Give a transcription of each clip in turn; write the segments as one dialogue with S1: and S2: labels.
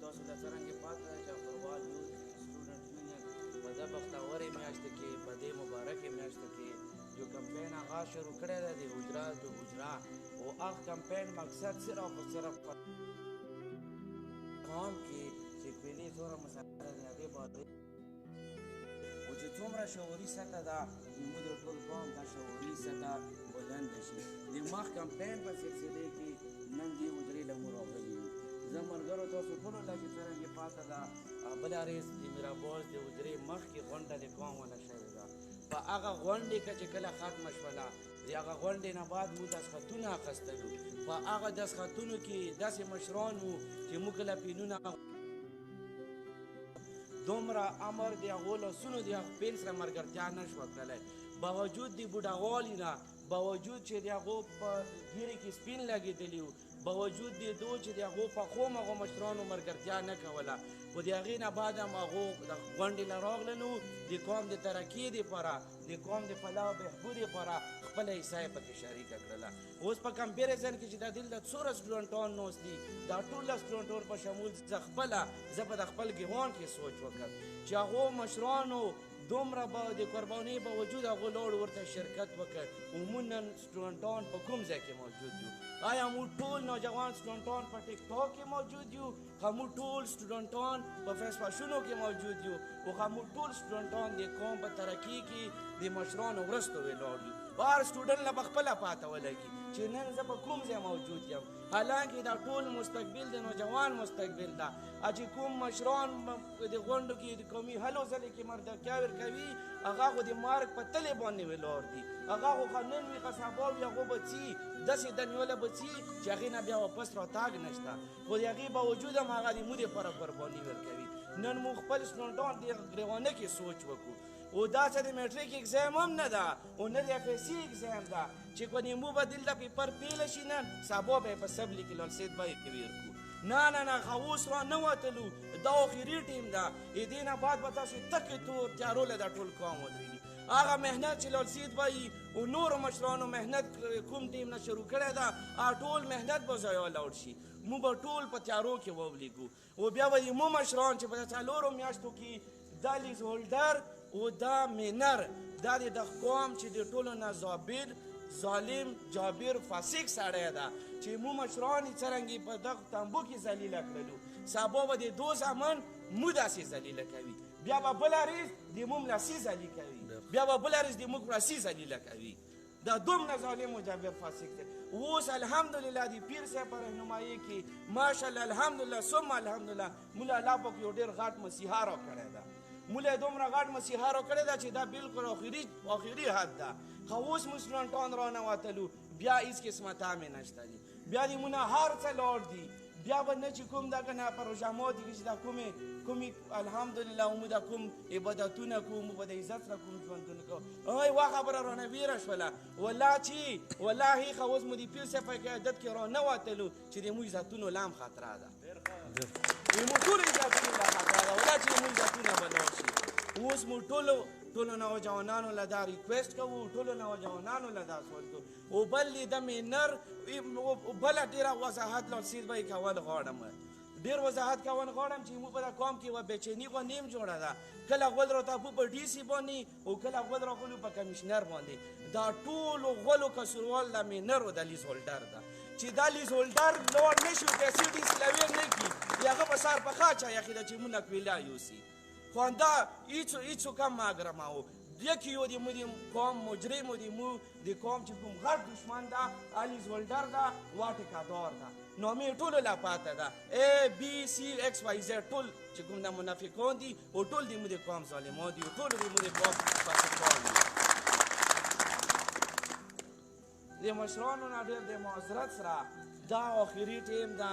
S1: تاسو له څرنګه پاتې ده چې اخروال یوث سټوډنټ یونین په دې بختورې میاشت کې په دې مبارکې میاشت کې جو کمپین آغاز شروع کړی دی د حجره جو حجره او هغه کمپین مقصد صرف او صرف قوم کې چې پهلې څومره مسایل دي هغې باندې او چې څومره شعوري سطحه ده زموږ د ټول قوم دا شعوري سطحه بلنده شي د مخ کمپین په سلسلې کې نن دې حجرې له موږ راغلي یو زه ملګرو تاسو ټولو له چې څرنګه پاته ده بله ورځ د میرابوز د حجرې مخکې غونډه د قوم ونه شوې ده په هغه غونډې کې چې کله ختمه شوله د هغه غونډې نه بعد موږ دستخطونه اخیستلو په هغه دستخطونو کې داسې مشران وو چې موږ کله پینونه دومره امر د هغو لاسونو د هغه پین سره ملګرتیا نه شوه کړلی باوجود د بوډاوالي نه باوجود چې د هغو په ګیرې کې سپین لګېدلي وو باوجود د دو چې د هغو پخو مغو مشرانو ملګرتیا نه کوله خو د هغې نه بعد هم هغو د غونډې له راغللو د قوم د ترقي دپاره د قوم د فلاح و بهبود دپاره خپله حصه یې پکې شریکه کړله اوس په کمپیریزن کې چې دا دلته څومره سټوډنټان ناست دي دا ټوله سټوډنټان په شمول زه په د خپل ګیوان کې سوچ وکړ چې هغو مشرانو دومره به د قربانۍ باوجود هغو لاړو ورته شرکت وکړ عموما سټوډنټان په کوم ځای کې موجود یو آیا موږ ټول نوجوان سټوډنټان په ټیک ټاک کې موجود یو که موږ ټول سټوډنټان په فیسباشونو کې موجود یو او که موږ ټول سټوډنټان د قوم په ترقي کې د مشرانو وروسته ولاړ یو هر سټوډنټ له به خپله پاته ولګي چې نن زه په کوم ځای موجود یم حالانکې دا ټول مستقبل د نوجوان مستقبل ده چې کوم مشران د غونډو کې د قومي هلو ځلې کې مردکیا ورکوي هغه خو د مارګ په تلې باندې ولاړ دي هغه خو که نن وي که سبا وي هغو به څي داسې دنیوله به څي چې هغې نه بیا واپس راتګ نشته خو د هغې باوجود هم هغه د موږ دپاره قرباني ورکوي نن موږ خپل سټوډنټان د ګریوانه کې سوچ وکړو او دا چې د میټریک اگزام هم نه ده او نه د اف ایس سی اگزام ده چې کنې موږ به دلته پیپر پیله شي نن سبا به یې په سب لیکي لالسید به یې ویر کړو نه خو اوس را نه وتلو دا اخري ټیم ده د دې نه بعد به تاسو تکې تور تیارو له دا ټول قوم ودرېږي هغه محنت چې لالسید وایي او نورو مشرانو محنت کوم ټیم نه شروع کړی ده ټول محنت به ضایع لاړ شي موږ به ټول په تیارو کې وولیږو او بیا به مو مشران چې په څلورو میاشتو کې دا لیز هولډر او دا مینر دا د قوم چې د ټولو نه زابر ظالم جابر فاسق سړی ده چې مو مشران یې څرنګې په دغه تنبو کې ذلیله کړلو سبا به د دو زمن مو داسې ذلیله کوي بیا به بله ورځ د موږ لاسي ذلي کوي بیا به بله ورځ د موږ راسي ذلیله کوي دا دومره ظالم و جابر فاسق دی اوس الحمدلله د پیر صاحب په رهنمایي کې ماشاءالله الحمدلله ثم الحمدلله موږ الله پاک یو ډېر غټ مسیحا راکړی ده موږ دومره غټ مسیحا راکړی ده چې دا بالکل آخري حد ده خو اوس موږ سټوډنټان رانوتلو بیا هېڅ قسمه تامې نشته دي بیا د موږ نه هر څه لاړ دي بیا به نه چې کوم دا که نه پروژامات کې چې دا کومې الحمدلله موږ دا کوم عبادتونه کوو موږ به د عزت سره کوم ژوندونه کوو یوه خبره رانه ویره شوله والله خو اوس مو د پیر صاحب په قیادت کې رانوتلو چې د موږ عزتونو لا هم خطره ده د موږ ټولو عزتونو لا خطره ده والله چې موږ عزتونه به لاړ شي اوس موږ ټولو نوجوانانو له دا ریکویسټ کوو ټولو نوجوانانو له دا سوال کوو او بل د مینر بله ډېره وضاحت لالسید به یې کول غواړم ډېر وضاحت کول غواړم چې موږ په دا قوم کې یوه بېچیني غوندې هم جوړه ده کله غول راته په ډي سي باندې او کله غول راغلو په کمیشنر باندې دا ټولو غولو قصوروال د مینرو د لیز هولډر ده چې دا لیز هولډر لوړ نه شي پیسې ډي سي لویر نه کړي هغه به سر په خاچه یخي ده چې موږ کویلا یوسي خو همدا هېڅوک هم ما ګرماو یکی یو د مو د قوم مجرم و د مو د قوم چې کوم غټ دشمن ده لیز هولډر ده وا ټیکادار ده نامې ټولو لا پاته ده ABCXYZ ټول چې کوم د منافقان دي او ټول د مو د قوم ظالمان دي او ټول د مو د قوم فاسقان دي د مشرانو نه ډېر د معذرت سره دا آخري ټیم ده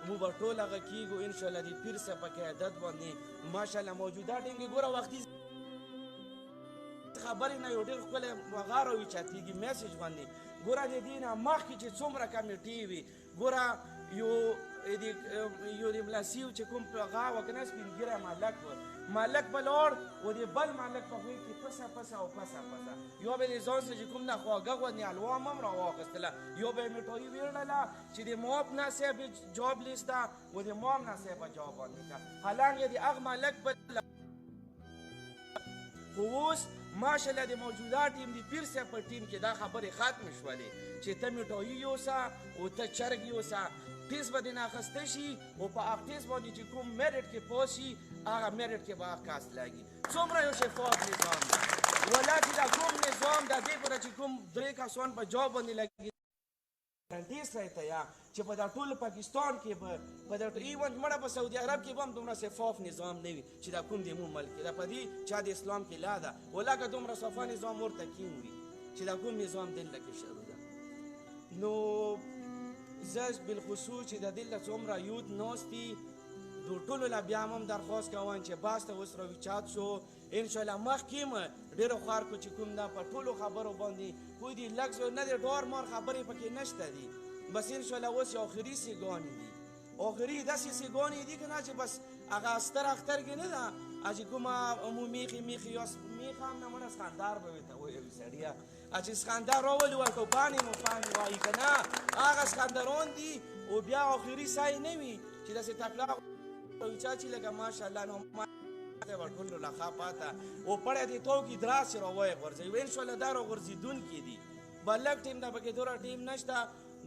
S1: موږ به ټول هغه کېږو انشاءالله د پیر صاحب په قیادت باندې ماشاءالله موجوده ټیم کې ګوره وختي خبرې نه یو ډېر ښکلی وغار راوچتېږي میسج باندې ګوره د دې نه مخکې چې څومره کمیټې وي ګوره یو یو د ملاسیو چې کوم غا و که نه سپین ږیری مالک و مالک به لاړ و د بل مالک په غوږ کې پسه پسه او پسه پسه یو به یې ځان سره چې کوم نه خواږه غوندې حلوا هم راواخیستله یو به یې میټایي ویړله چې د ماب نه صاحب جواب لیسته و د مام نه صاحب جواب باندې که حالانکه د هغه مالک به خو اوس ماشاءالله د موجوده ټیم د پیر صاحب په ټیم کې دا خبرې ختمې شولې چې ته میټایي یوسه او ته چرګ یوسه ټیس به دې نه اخیسته شي او په هغه ټیس باندې چې کوم میرټ کې پوه شي هغه میرټ کې به هغه کاس لګي څومره یو شفاف نظام دی ولا چې دا کوم نظام د دې پره چې کوم درې کسان په جواب باندې لګي ګارانټي ساتي یا چې په دا ټول پاکستان کې به په دا ایون مړه په سعودي عرب کې به هم دومره شفاف نظام نه وي چې دا کوم د مو ملک دا په دې چا د اسلام کې لا ده ولکه دومره صفا نظام ورته کین وي چې دا کوم نظام دلته کې شروع ده نو زه بالخصوص چې د دلته څومره یوت ناست دي د ټولو له بیا هم درخواست کوم چې بحث ته اوس راوچات شو انشاءالله مخکې م ډېرو خلکو چې کوم ده په ټولو خبرو باندې کوی دي لږ نه دی ډور مار خبرې پکې نشته دي بس انشاءالله اوس یو آخري سیګانې دي آخري داسې سیګانې دي که نه چې بس هغه استر اختر کې نه ده چې کومه مو میخې یا میخه هم نه مړه سخندار به ورته ویل سړیه چې سخندر راولي ورته پاڼې مو پاڼې وایي که نه هغه سخندران دي او بیا آخري سای نه وي چې داسې تکړه وچا چې لکه ماشاءالله نو ټولو لخوا پاته او پړی دې تو کې دراسې راوایې غورځوي انشاءالله دا راغورځېدونکي دي به لږ ټیم ده پکې دوره ټیم نشته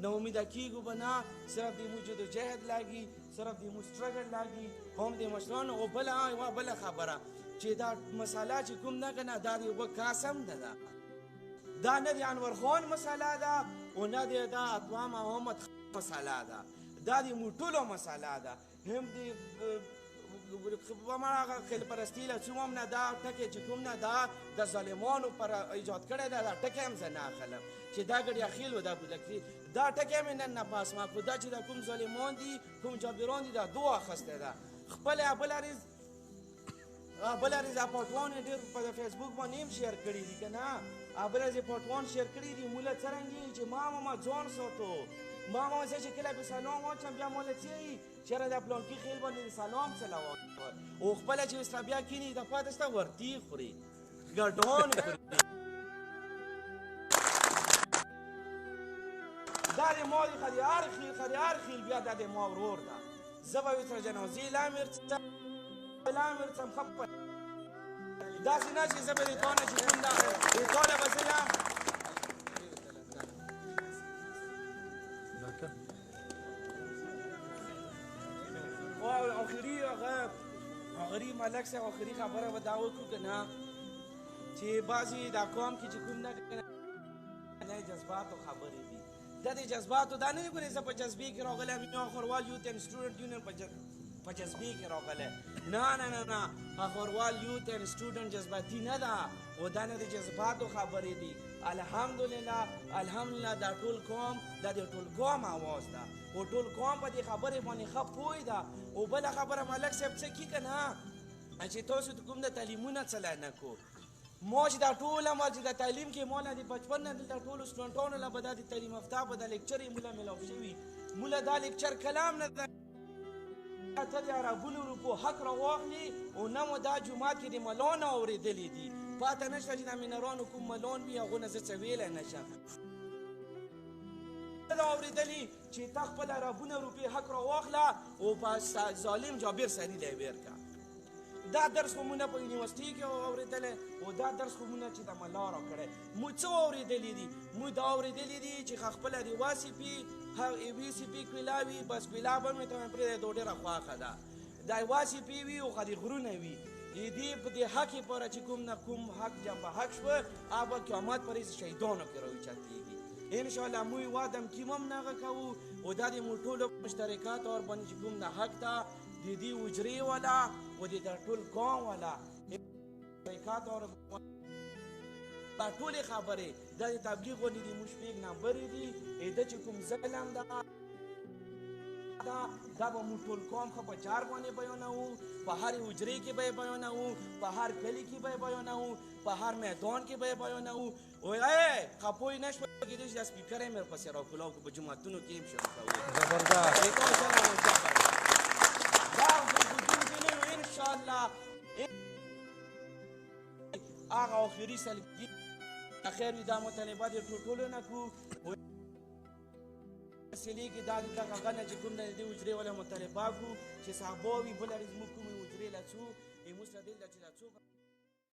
S1: نو امیده کېږو به نه صرف د مو جدوجهد لاګي صرف د مو سټرګل لاګي هم د مشرانو او بله یوه بله خبره چې دا مساله چې کوم نه که نه دا د یوه کاسم نه ده دا نه د انور خان مساله ده او نه د دا اتوام محمد مساله ده دا د مو ټولو مساله ده هم د هغه خلپرستي له څوم نه دا ټکی چې کوم نه دا د ظالمانو پر ایجاد کړی ده دا ټکی هم زه نه اخلم چې دا ګډ اخیل و دا بودکي دا ټکی مې نن نه پاس ما کړو دا چې دا کوم ظالمان دي کوم جابران دي دا دو اخیستی ده خپل بله ریز اپارټوان یې ډېر په فیسبوک باندې هم شیر کړي دي که نه بله ریز اپارټوان شیر کړي دي موله څرنګه چې ما ماما ځان ساتو ما ماما زه چې کله به سلام واچم بیا موله څه وي چېرې دا پلانکي خیل باندې د سلام صلوات او خپله چې ورسره بیا کښېني دا پاته شته ورتي خوري ګډان خوري دا د ما د هر خیل بیا دا د ما ورور ده زه به ورسره جنازې لا ورڅم ښه داسې نه چې زه به د تا نه چې کوم ده د تا نه به زه یا آخري ملک صاحب آخري خبره به دا وکړو که نه چې بعضې دا قوم کې چې کوم نه نه جذباتو خبرې دي دا د جذباتو دا نه دی ګورې زه په جذبې کې راغلی یم اخروال یوت اینډ سټوډنټ یونین په جذبې کې راغلی نه اخروال یوت اینډ سټوډنټ جذباتي نه ده او دا نه د جذباتو خبرې دي الحمدلله دا ټول قوم دا د ټول قوم اواز ده او ټول قوم په دې خبرې باندې ښه پوه ده او بله خبره ملک صاحب څه کي که نه چې تاسو د کوم د تعلیمونه څه لا نه کو ما چې دا ټول عمل چې د تعلیم کې مولا د بچپن نه دلته ټولو سټوډنټانو له به دا د تعلیم یافته به دا لیکچر یې مولا میلاو شوي مولا دا لیکچر کلام نه ده ته د عربونو روپو حق راواخلي او نه مو دا جومات کې د ملانو اورېدلي دي پاته نشته چې د مینرانو کوم ملان وي هغو نه زه څه ویلی نه شم دا اورېدلي چې ته خپل عربونه روپې حق راواخله او په ظالم جابر سړي دی ویرکه دا درس خو مونږ په یونیورسټي کې اورېدلی او دا درس خو مونږ چې د ملا راکړی مو څه اورېدلي دي مو دا اورېدلي دي چې خپله د وی سی پي کویلا وي بس کویلا به مې ته مې پرېږدی دا ډېره خوښه ده دا واسي پي وي او خدي غرونه وي دې په دې حق پوره چې کوم نه کوم حق جنبه حق شوه هغه به قیامت پرې شهیدانو کې راوچتېږي انشاءالله موږ وادم کیم هم نه هغه کوو او دا د مو ټولو مشترکات اور باندې چې کوم نه حق ده د دې حجرې والا او د ټول قوم والا مشترکات اور دا ټولې خبرې دا د تبلیغ غوندې د موږ شپږ نمبرې دي دا چې کوم ظلم ده دا به موږ ټول قوم ښه په چار باندې بیانوو په هرې حجرې کې به یې بیانوو په هر کلي کې به یې بیانوو په هر میدان کې به یې بیانوو خپه یې نه شوه کېدای شي دا سپیکر یې مې ورپسې راکولاو که په جوماتونو کې یې هم شروع کوو دا حضور کې نه یو انشاءالله هغه آخري سلګي خیر وي دا مطالبات یې ټولو نه کړو مسلې کې دا د دغه نه چې کوم د دې حجرې والا مطالبه کړو چې صحابه وي بله زموږ کومې حجرې له څو موږ سره دلته چې دا څوک